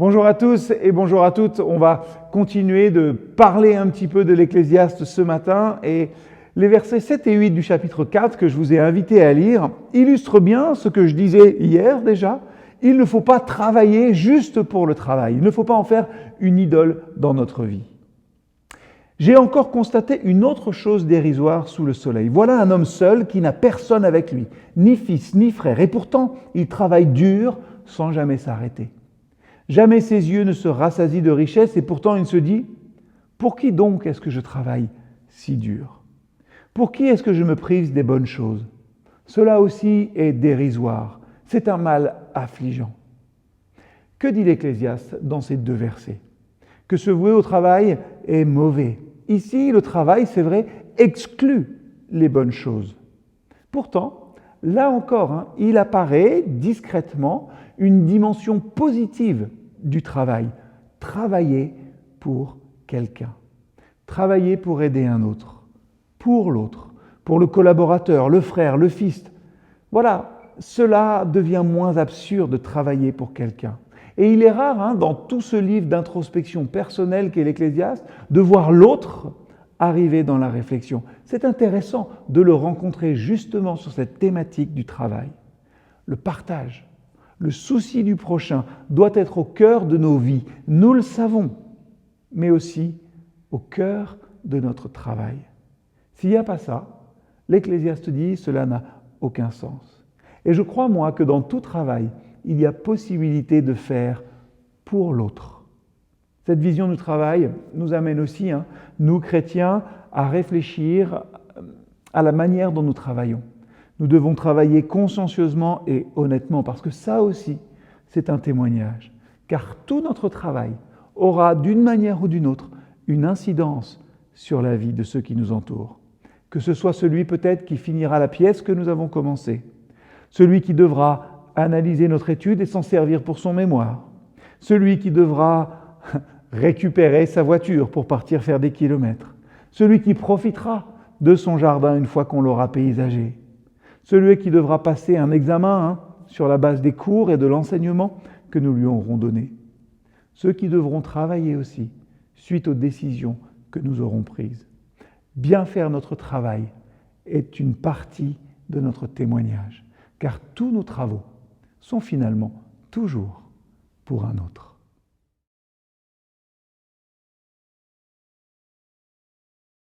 Bonjour à tous et bonjour à toutes. On va continuer de parler un petit peu de l'Ecclésiaste ce matin et les versets 7 et 8 du chapitre 4 que je vous ai invité à lire illustrent bien ce que je disais hier déjà. Il ne faut pas travailler juste pour le travail. Il ne faut pas en faire une idole dans notre vie. J'ai encore constaté une autre chose dérisoire sous le soleil. Voilà un homme seul qui n'a personne avec lui, ni fils, ni frère, et pourtant il travaille dur sans jamais s'arrêter. Jamais ses yeux ne se rassasient de richesse et pourtant il se dit « Pour qui donc est-ce que je travaille si dur ? Pour qui est-ce que je me prive des bonnes choses ?» Cela aussi est dérisoire, c'est un mal affligeant. Que dit l'Ecclésiaste dans ces deux versets ? Que se vouer au travail est mauvais. Ici, le travail, c'est vrai, exclut les bonnes choses. Pourtant, là encore, il apparaît discrètement une dimension positive du travail. Travailler pour quelqu'un. Travailler pour aider un autre. Pour l'autre. Pour le collaborateur, le frère, le fils. Voilà, cela devient moins absurde de travailler pour quelqu'un. Et il est rare, dans tout ce livre d'introspection personnelle qu'est l'Ecclésiaste, de voir l'autre arriver dans la réflexion. C'est intéressant de le rencontrer justement sur cette thématique du travail. Le partage, le souci du prochain doit être au cœur de nos vies. Nous le savons, mais aussi au cœur de notre travail. S'il n'y a pas ça, l'Ecclésiaste dit cela n'a aucun sens. Et je crois, moi, que dans tout travail, il y a possibilité de faire pour l'autre. Cette vision du travail nous amène aussi, nous chrétiens, à réfléchir à la manière dont nous travaillons. Nous devons travailler consciencieusement et honnêtement, parce que ça aussi, c'est un témoignage. Car tout notre travail aura, d'une manière ou d'une autre, une incidence sur la vie de ceux qui nous entourent. Que ce soit celui peut-être qui finira la pièce que nous avons commencée, celui qui devra analyser notre étude et s'en servir pour son mémoire, celui qui devra récupérer sa voiture pour partir faire des kilomètres, celui qui profitera de son jardin une fois qu'on l'aura paysagé, celui qui devra passer un examen sur la base des cours et de l'enseignement que nous lui aurons donné, ceux qui devront travailler aussi suite aux décisions que nous aurons prises. Bien faire notre travail est une partie de notre témoignage, car tous nos travaux sont finalement toujours pour un autre.